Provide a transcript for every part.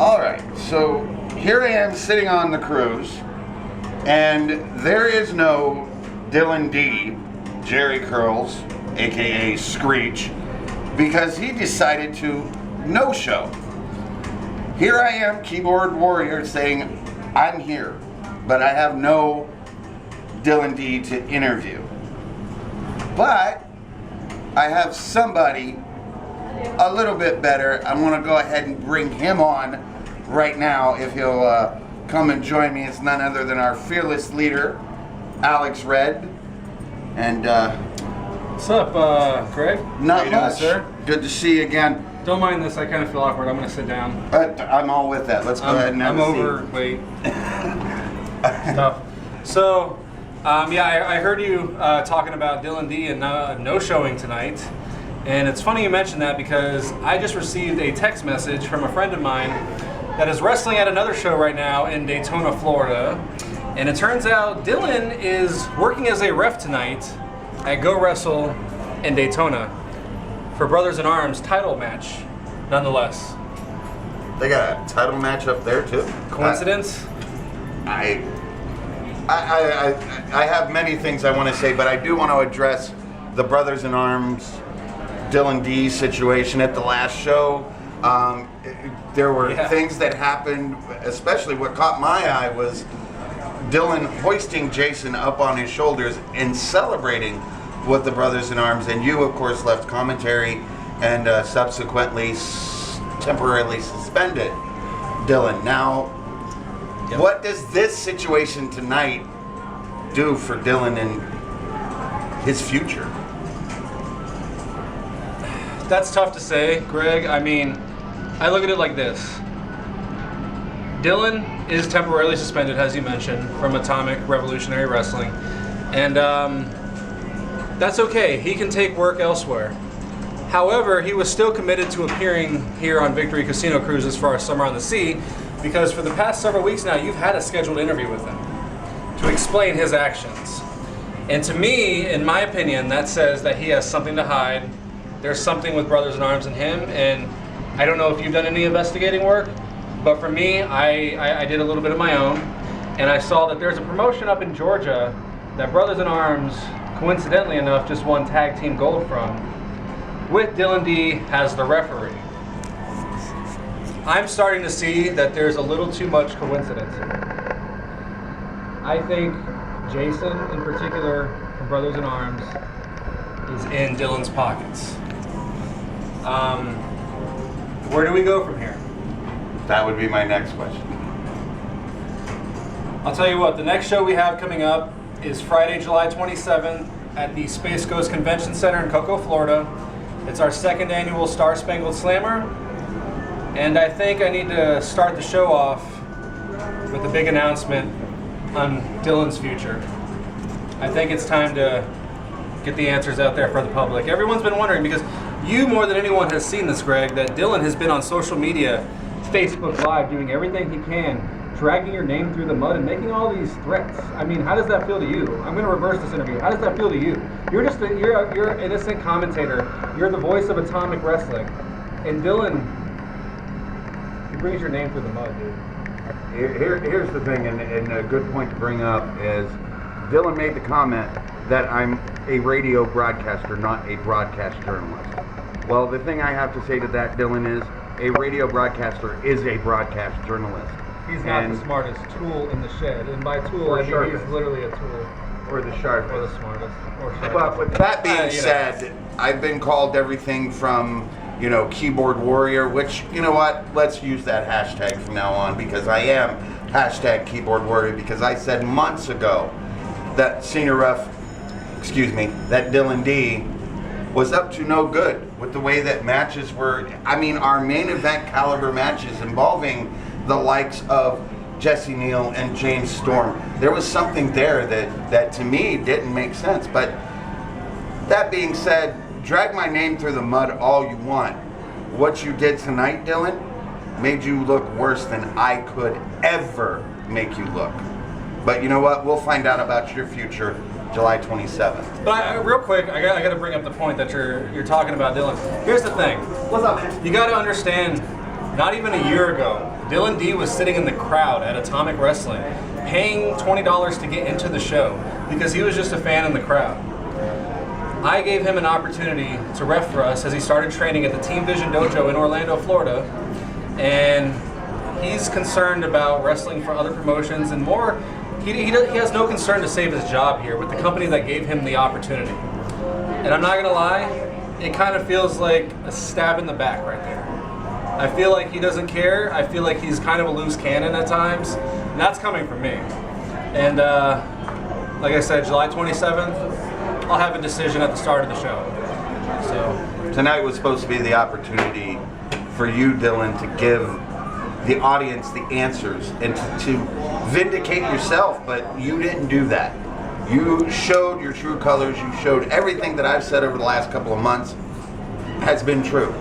All right, so here I am sitting on the cruise, and there is no Dylyn D, Jerry Curls, aka Screech, because he decided to no-show. Here I am, keyboard warrior, saying I'm here, but I have no Dylyn D to interview. But I have somebody a little bit better. I'm going to go ahead and bring him on right now if he'll come and join me. It's none other than our fearless leader, Alex Red. And what's up, Gregg? Not much, sir. Good to see you again. Don't mind this. I kind of feel awkward. I'm going to sit down. But I'm all with that. Let's go ahead and have I'm a seat. overweight. Tough. So, yeah, I heard you talking about Dylyn D and no showing tonight. And it's funny you mentioned that because I just received a text message from a friend of mine that is wrestling at another show right now in Daytona, Florida. And it turns out Dylyn is working as a ref tonight at Go Wrestle in Daytona for Brothers in Arms title match, nonetheless. They got a title match up there too. Coincidence? I have many things I want to say, but I do want to address the Brothers in Arms Dylyn D situation at the last show. There were things that happened, especially what caught my eye was Dylyn hoisting Jason up on his shoulders and celebrating with the Brothers in Arms, and you of course left commentary and subsequently temporarily suspended Dylyn. Now, what does this situation tonight do for Dylyn and his future? That's tough to say, Gregg. I mean, I look at it like this. Dylyn is temporarily suspended, as you mentioned, from Atomic Revolutionary Wrestling. And that's okay. He can take work elsewhere. However, he was still committed to appearing here on Victory Casino Cruises for our Summer on the Sea, because for the past several weeks now, you've had a scheduled interview with him to explain his actions. And to me, in my opinion, that says that he has something to hide. There's something with Brothers in Arms and him, and I don't know if you've done any investigating work, but for me, I did a little bit of my own, and I saw that there's a promotion up in Georgia that Brothers in Arms, coincidentally enough, just won tag team gold from, with Dylyn D as the referee. I'm starting to see that there's a little too much coincidence here. I think Jason, in particular, from Brothers in Arms, is in Dylyn's pockets. Where do we go from here? That would be my next question. I'll tell you what, the next show we have coming up is Friday, July 27th at the Space Coast Convention Center in Cocoa, Florida. It's our second annual Star Spangled Slammer. And I think I need to start the show off with a big announcement on Dylyn's future. I think it's time to get the answers out there for the public. Everyone's been wondering, because you more than anyone has seen this, Gregg, that Dylyn has been on social media, Facebook Live, doing everything he can, dragging your name through the mud and making all these threats. I mean, how does that feel to you? I'm going to reverse this interview. How does that feel to you? You're an innocent commentator. You're the voice of Atomic Wrestling. And Dylyn, he brings your name through the mud, dude. Here's the thing, and a good point to bring up is Dylyn made the comment that I'm a radio broadcaster, not a broadcast journalist. Well, the thing I have to say to that, Dylyn, is a radio broadcaster is a broadcast journalist. He's not the smartest tool in the shed, and by tool I mean he's literally a tool. Or the sharpest. Or the smartest. Or sharpest. But with that being said, I've been called everything from, keyboard warrior, which, you know what, let's use that hashtag from now on, because I am hashtag keyboard warrior, because I said months ago that senior ref, that Dylyn D was up to no good with the way that matches were. I mean, our main event caliber matches involving the likes of Jesse Neal and James Storm, there was something there that to me didn't make sense. But that being said, drag my name through the mud all you want. What you did tonight, Dylyn, made you look worse than I could ever make you look. But you know what? We'll find out about your future July 27th. But real quick, I got to bring up the point that you're talking about, Dylyn. Here's the thing. What's up, man? You got to understand, not even a year ago, Dylyn D was sitting in the crowd at Atomic Wrestling, paying $20 to get into the show because he was just a fan in the crowd. I gave him an opportunity to ref for us as he started training at the Team Vision Dojo in Orlando, Florida, and he's concerned about wrestling for other promotions and more. He has no concern to save his job here with the company that gave him the opportunity. And I'm not gonna lie, it kind of feels like a stab in the back right there. I feel like he doesn't care. I feel like he's kind of a loose cannon at times, and that's coming from me. And like I said, July 27th, I'll have a decision at the start of the show. So tonight was supposed to be the opportunity for you, Dylyn, to give the audience the answers and to vindicate yourself, but you didn't do that. You showed your true colors. You showed everything that I've said over the last couple of months has been true.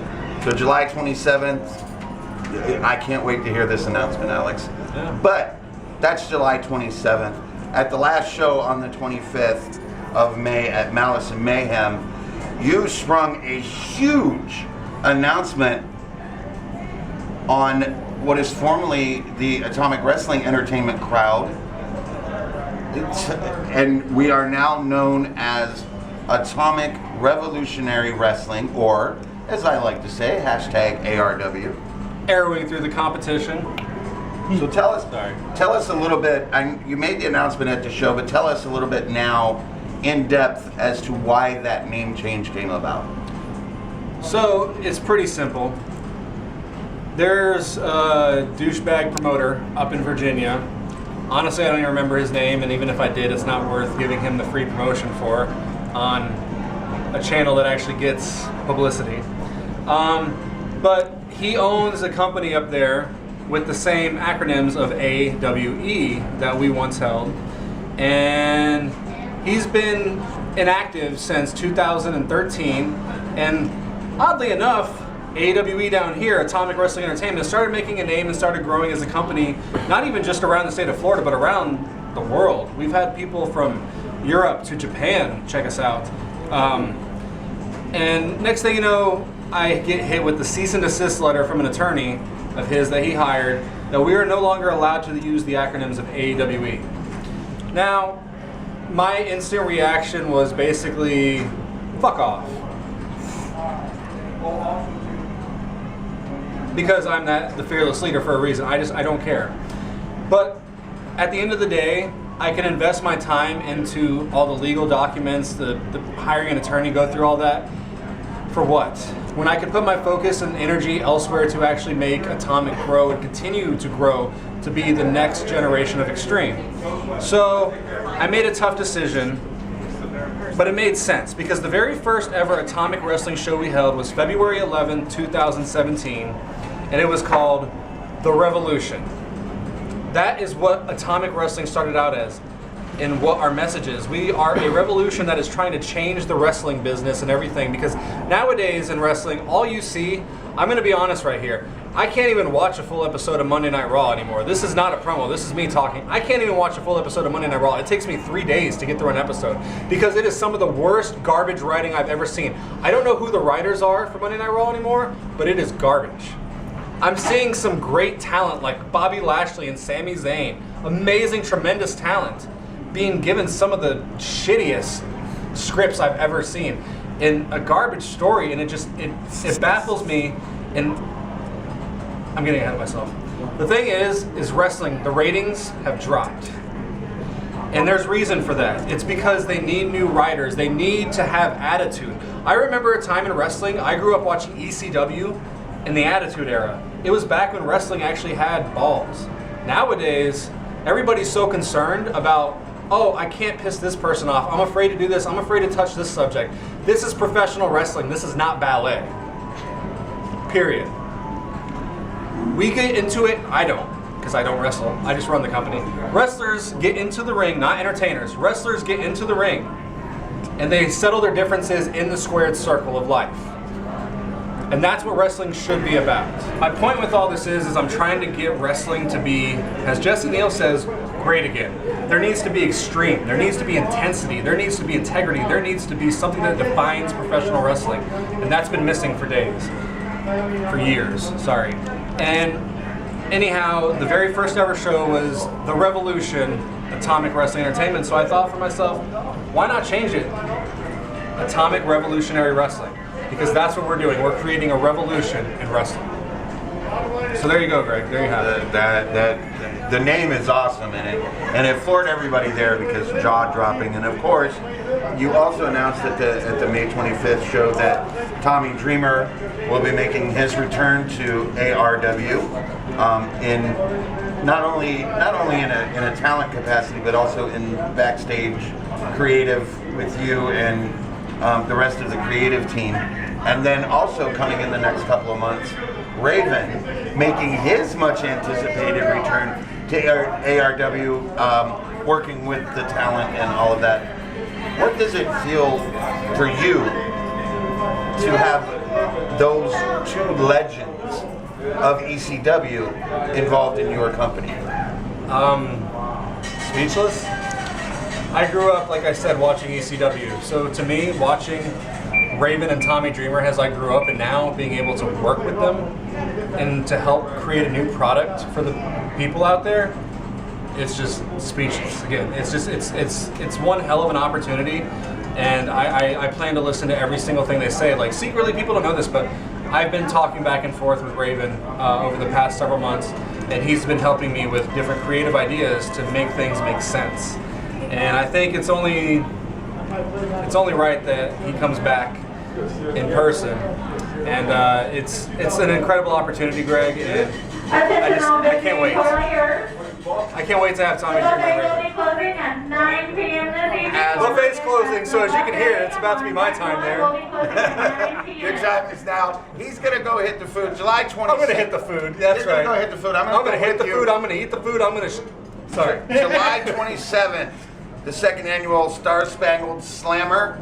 So July 27th, I can't wait to hear this announcement, Alex. Yeah. But that's July 27th. At the last show on the 25th of May at Malice and Mayhem, you sprung a huge announcement on what is formerly the Atomic Wrestling Entertainment crowd. And we are now known as Atomic Revolutionary Wrestling, or as I like to say, hashtag ARW. arrowing through the competition. So tell us a little bit, you made the announcement at the show, but tell us a little bit now in depth as to why that name change came about. So it's pretty simple. There's a douchebag promoter up in Virginia. Honestly, I don't even remember his name, and even if I did, it's not worth giving him the free promotion for on a channel that actually gets publicity. But he owns a company up there with the same acronyms of AWE that we once held, and he's been inactive since 2013, and oddly enough, AWE down here, Atomic Wrestling Entertainment, started making a name and started growing as a company, not even just around the state of Florida, but around the world. We've had people from Europe to Japan check us out. And next thing you know, I get hit with the cease and desist letter from an attorney of his that he hired that we are no longer allowed to use the acronyms of AWE. Now, my instant reaction was basically, fuck off. Because I'm the fearless leader for a reason. I don't care. But at the end of the day, I can invest my time into all the legal documents, the hiring an attorney, go through all that. For what? When I could put my focus and energy elsewhere to actually make Atomic grow and continue to grow to be the next generation of Extreme. So I made a tough decision, but it made sense because the very first ever Atomic Wrestling show we held was February 11, 2017, and it was called The Revolution. That is what Atomic Wrestling started out as and what our message is. We are a revolution that is trying to change the wrestling business and everything, because nowadays in wrestling, all you see, I'm going to be honest right here, I can't even watch a full episode of Monday Night Raw anymore. This is not a promo, this is me talking. I can't even watch a full episode of Monday Night Raw. It takes me 3 days to get through an episode because it is some of the worst garbage writing I've ever seen. I don't know who the writers are for Monday Night Raw anymore, but it is garbage. I'm seeing some great talent like Bobby Lashley and Sami Zayn, amazing, tremendous talent, being given some of the shittiest scripts I've ever seen in a garbage story, and it baffles me, and I'm getting ahead of myself. The thing is wrestling, the ratings have dropped. And there's reason for that. It's because they need new writers. They need to have attitude. I remember a time in wrestling, I grew up watching ECW in the Attitude Era. It was back when wrestling actually had balls. Nowadays, everybody's so concerned about, oh, I can't piss this person off. I'm afraid to do this. I'm afraid to touch this subject. This is professional wrestling. This is not ballet. Period. We get into it. I don't, because I don't wrestle. I just run the company. Wrestlers get into the ring, not entertainers. Wrestlers get into the ring, and they settle their differences in the squared circle of life. And that's what wrestling should be about. My point with all this is I'm trying to get wrestling to be, as Jesse Neal says, great again. There needs to be extreme. There needs to be intensity. There needs to be integrity. There needs to be something that defines professional wrestling. And that's been missing for years, sorry. And anyhow, the very first ever show was The Revolution, Atomic Wrestling Entertainment. So I thought for myself, why not change it? Atomic Revolutionary Wrestling. Because that's what we're doing. We're creating a revolution in wrestling. So there you go, Greg. There you have it. The name is awesome, and it floored everybody there because jaw dropping. And of course, you also announced at the May 25th show that Tommy Dreamer will be making his return to ARW in not only in a talent capacity, but also in backstage creative with you and the rest of the creative team. And then also coming in the next couple of months, Raven making his much anticipated return to ARW, working with the talent and all of that. What does it feel for you to have those two legends of ECW involved in your company? Speechless. I grew up, like I said, watching ECW. So to me, watching Raven and Tommy Dreamer as I grew up, and now being able to work with them and to help create a new product for the people out there, it's just speechless. Again, it's one hell of an opportunity, and I plan to listen to every single thing they say. Like, secretly, people don't know this, but I've been talking back and forth with Raven over the past several months, and he's been helping me with different creative ideas to make things make sense. And I think it's only right that he comes back in person, and it's an incredible oppority, Greg, and I can't wait. I can't wait to have Tommy Dreamer and Raven. Closing at 9 p.m. this evening. Buffet's closing, so as you can hear, it's about to be my time there. Your time is now. He's gonna go hit the food. July 26th. I'm gonna hit the food. That's He's right. gonna go hit the food. I'm gonna hit the food. I'm gonna eat the food. I'm gonna. Sorry. July 27th, the second annual Star Spangled Slammer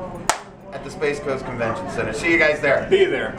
at the Space Coast Convention Center. See you guys there. Be there.